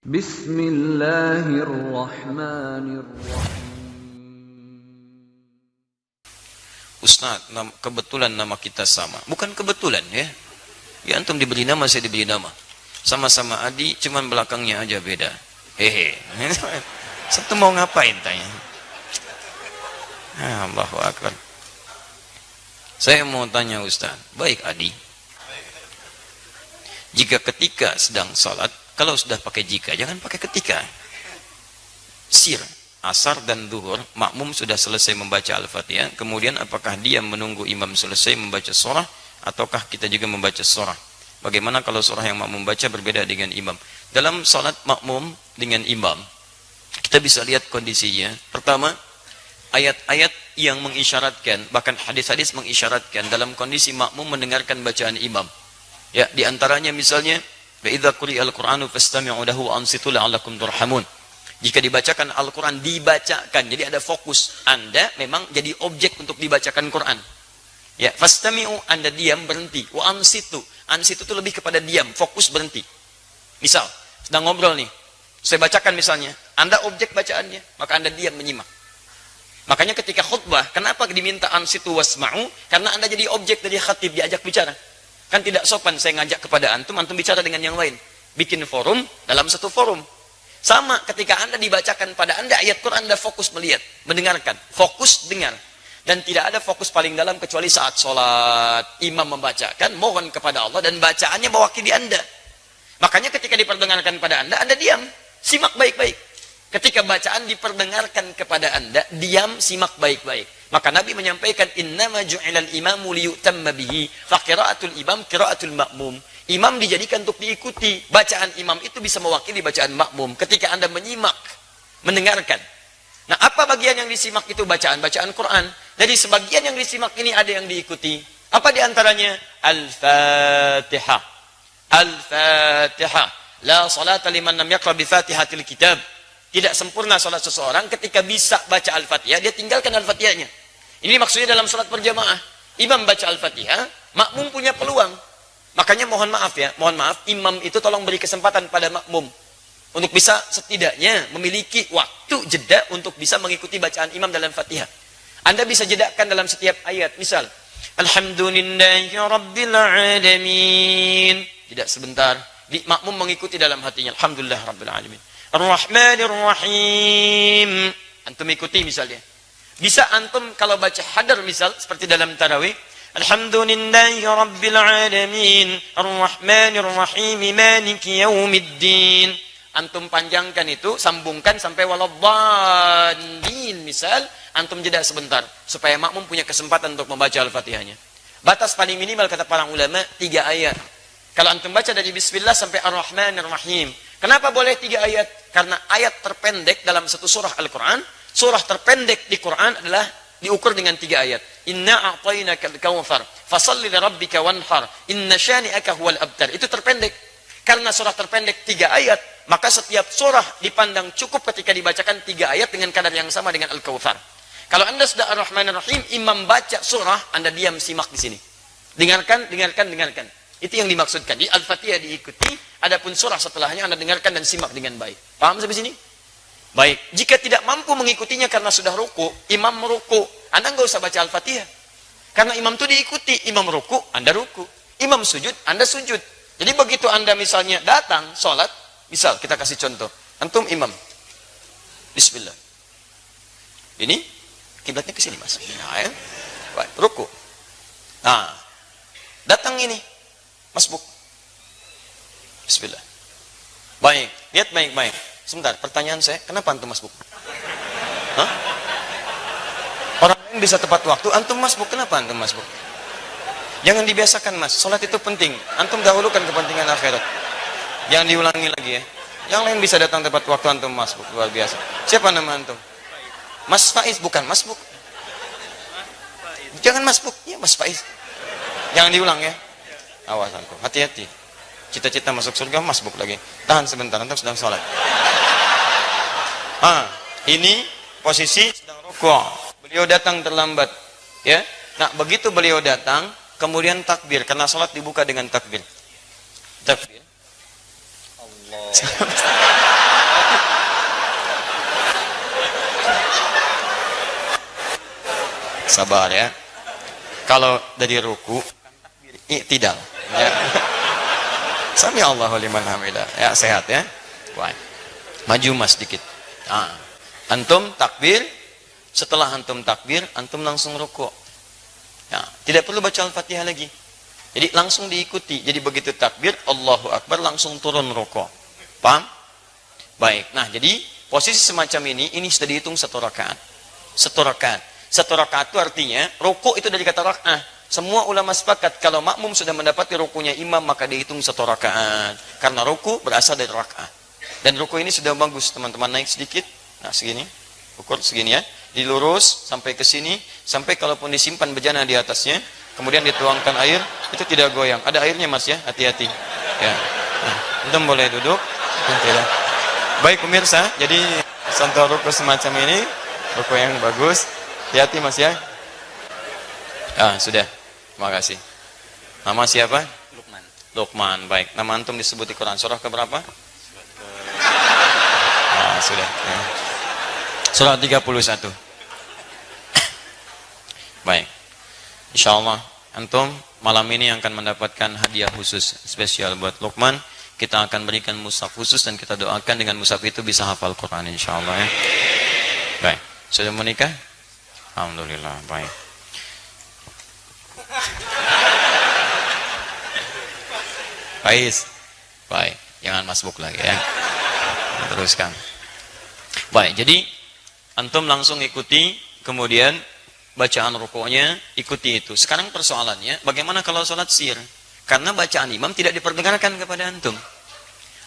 Bismillahirrahmanirrahim. Ustaz, kebetulan nama kita sama. Bukan kebetulan ya. Ya antum diberi nama, saya diberi nama. Sama-sama Adi, cuman belakangnya aja beda. Hehe. Satu mau ngapain tanya? Allahu Akbar. Saya mau tanya Ustaz. Baik Adi. Jika ketika sedang salat, kalau sudah pakai jika, jangan pakai ketika. Sir, asar dan zuhur, makmum sudah selesai membaca Al-Fatihah, kemudian apakah dia menunggu imam selesai membaca surah, ataukah kita juga membaca surah? Bagaimana kalau surah yang makmum baca berbeda dengan imam? Dalam salat makmum dengan imam, kita bisa lihat kondisinya. Pertama, ayat-ayat yang mengisyaratkan, bahkan hadis-hadis mengisyaratkan dalam kondisi makmum mendengarkan bacaan imam. Ya, di antaranya misalnya, wa idza quri'al Qur'anu fastami'u lahu wa ansitu la'allakum turhamun. Jika dibacakan Al-Quran, dibacakan, jadi ada fokus. Anda memang jadi objek untuk dibacakan Quran. Ya, fastami'u, Anda diam, berhenti. Wa ansitu, ansitu itu lebih kepada diam, fokus, berhenti. Misal, sedang ngobrol nih, saya bacakan misalnya, Anda objek bacaannya, maka Anda diam menyimak. Makanya ketika khutbah, kenapa diminta ansitu wasma'u? Karena Anda jadi objek dari khatib, diajak bicara. Kan tidak sopan saya ngajak kepada antum, antum bicara dengan yang lain. Bikin forum dalam satu forum. Sama ketika Anda dibacakan pada Anda ayat Quran, Anda fokus melihat, mendengarkan, fokus dengar. Dan tidak ada fokus paling dalam kecuali saat sholat. Imam membacakan, mohon kepada Allah, dan bacaannya mewakili Anda. Makanya ketika diperdengarkan pada Anda diam, simak baik-baik. Ketika bacaan diperdengarkan kepada Anda, diam, simak baik-baik. Maka Nabi menyampaikan, innama ju'ilal imamu liyutamma bihi, fa qira'atul imam qira'atul ma'mum. Imam dijadikan untuk diikuti. Bacaan imam itu bisa mewakili bacaan makmum. Ketika Anda menyimak, mendengarkan. Nah, apa bagian yang disimak itu? Bacaan-bacaan Quran. Jadi sebagian yang disimak ini ada yang diikuti. Apa diantaranya? Al-Fatihah. Al-Fatihah. La salata liman lam yaqra bi Fatihatil kitab. Tidak sempurna salat seseorang ketika bisa baca Al-Fatihah, dia tinggalkan Al-Fatihahnya. Ini maksudnya dalam salat berjamaah. Imam baca Al-Fatihah, makmum punya peluang. Makanya mohon maaf ya, mohon maaf, imam itu tolong beri kesempatan pada makmum untuk bisa setidaknya memiliki waktu jeda untuk bisa mengikuti bacaan imam dalam Fatihah. Anda bisa jedakan dalam setiap ayat. Misal, Alhamdulillahi Rabbil Alamin. Tidak sebentar. Makmum mengikuti dalam hatinya. Alhamdulillah Rabbil Alamin. Ar-Rahmanir Rahim. Antum ikuti misalnya. Bisa antum kalau baca hadar misal seperti dalam tarawih, Alhamdulillahi Rabbil Alamin Ar-Rahmanir Rahim Maliki Yaumiddin. Antum panjangkan itu, sambungkan sampai waladdallin misal, antum jeda sebentar supaya makmum punya kesempatan untuk membaca Al-Fatihahnya. Batas paling minimal kata para ulama 3 ayat. Kalau antum baca dari bismillah sampai Ar-Rahmanir Rahim. Kenapa boleh 3 ayat? Karena ayat terpendek dalam satu surah Al-Quran, surah terpendek di Quran adalah diukur dengan 3 ayat. Inna a'tainakal kautsar, fasalli lirabbika wanhar, inna syani'aka huwal abtar. Itu terpendek. Karena surah terpendek 3 ayat, maka setiap surah dipandang cukup ketika dibacakan 3 ayat dengan kadar yang sama dengan Al-Kautsar. Kalau Anda sudah Ar-Rahmanir Rahim, imam baca surah, Anda diam simak di sini. Dengarkan, dengarkan, dengarkan. Itu yang dimaksudkan. Di Al-Fatihah diikuti, adapun surah setelahnya Anda dengarkan dan simak dengan baik. Paham sampai sini? Baik. Jika tidak mampu mengikutinya karena sudah ruku, imam meruku, Anda nggak usah baca Al-Fatihah. Karena imam itu diikuti, imam ruku, Anda ruku. Imam sujud, Anda sujud. Jadi begitu Anda misalnya datang sholat, misal kita kasih contoh, antum imam, bismillah. Ini kiblatnya ke sini mas. Nah, ya. Baik, ruku. Nah, datang ini. Masbuk. Bismillah. Baik, lihat baik-baik. Sebentar, pertanyaan saya, kenapa antum masbuk? Hah? Orang lain bisa tepat waktu, antum masbuk, kenapa antum masbuk? Jangan dibiasakan mas, sholat itu penting. Antum dahulukan kepentingan akhirat. Jangan diulangi lagi ya. Yang lain bisa datang tepat waktu, antum masbuk, luar biasa. Siapa nama antum? Mas Faiz, bukan masbuk. Jangan masbuk, ya Mas Faiz. Jangan diulang ya. Awas antum, hati-hati. Cita-cita masuk surga, masbuk lagi. Tahan sebentar, antum sedang sholat. Ini posisi sedang rukuk. Beliau datang terlambat, ya. Nah, begitu beliau datang, kemudian takbir, karena sholat dibuka dengan takbir. Takbir. Allah. Sabar ya. Kalau dari ruku, i'tidal. Ya. Sami Allahu liman hamidah. Ya, sehat ya. Baik. Maju mas sedikit. Nah, antum takbir, setelah antum takbir, antum langsung rukuk. Ya, tidak perlu baca Al-Fatihah lagi. Jadi langsung diikuti. Jadi begitu takbir, Allahu Akbar, langsung turun rukuk. Paham? Baik. Nah, jadi posisi semacam ini sudah dihitung satu rakaat. Satu rakaat. Satu rakaat itu artinya, rukuk itu dari kata rak'ah. Semua ulama sepakat, kalau makmum sudah mendapati rukunya imam, maka dihitung satu rakaat. Karena ruku berasal dari rak'ah. Dan ruku ini sudah bagus, teman-teman, naik sedikit. Nah, segini. Ukur segini ya. Dilurus sampai ke sini, sampai kalaupun disimpan bejana di atasnya, kemudian dituangkan air, itu tidak goyang. Ada airnya mas ya, hati-hati. Ya. Nah, antum boleh duduk. Tidak. Baik pemirsa, jadi contoh ruku semacam ini, ruku yang bagus. Hati-hati mas ya. Ah, sudah. Terima kasih. Nama siapa? Lukman. Lukman. Baik. Nama antum disebut di Quran surah keberapa? Ah, sudah. Ya. Surah 31. Baik. Insyaallah antum malam ini akan mendapatkan hadiah khusus spesial buat Lukman. Kita akan berikan mushaf khusus dan kita doakan dengan mushaf itu bisa hafal Quran insyaallah ya. Baik. Sudah menikah? Alhamdulillah. Baik. Faiz. Baik, jangan masbuk lagi ya. Teruskan. Baik, jadi antum langsung ikuti, kemudian bacaan rukuknya ikuti itu. Sekarang persoalannya, bagaimana kalau sholat sir? Karena bacaan imam tidak diperdengarkan kepada antum.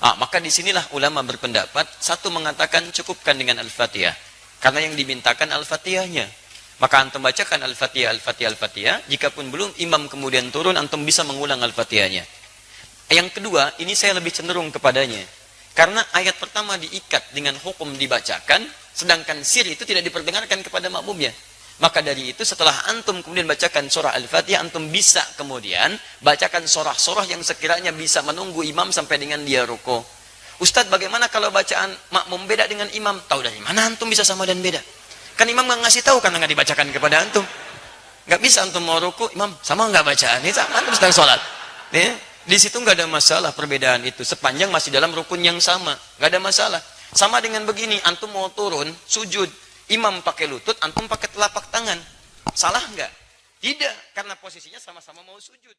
Maka disinilah ulama berpendapat, satu mengatakan cukupkan dengan Al-Fatihah. Karena yang dimintakan Al-Fatihahnya. Maka antum bacakan Al-Fatihah, Al-Fatihah, Al-Fatihah. Jikapun belum imam kemudian turun, antum bisa mengulang Al-Fatihahnya. Yang kedua, ini saya lebih cenderung kepadanya. Karena ayat pertama diikat dengan hukum dibacakan, sedangkan sir itu tidak diperdengarkan kepada makmumnya. Maka dari itu setelah antum kemudian bacakan surah Al-Fatihah, antum bisa kemudian bacakan surah-surah yang sekiranya bisa menunggu imam sampai dengan dia ruku. Ustadz, bagaimana kalau bacaan makmum beda dengan imam? Tahu dari mana antum bisa sama dan beda? Kan imam nggak ngasih tahu karena nggak dibacakan kepada antum. Nggak bisa antum mau ruku, imam sama nggak bacaan? Ini sama antum sedang sholat. Ya? Di situ nggak ada masalah perbedaan itu. Sepanjang masih dalam rukun yang sama, nggak ada masalah. Sama dengan begini, antum mau turun sujud, imam pakai lutut, antum pakai telapak tangan, salah nggak? Tidak, karena posisinya sama-sama mau sujud.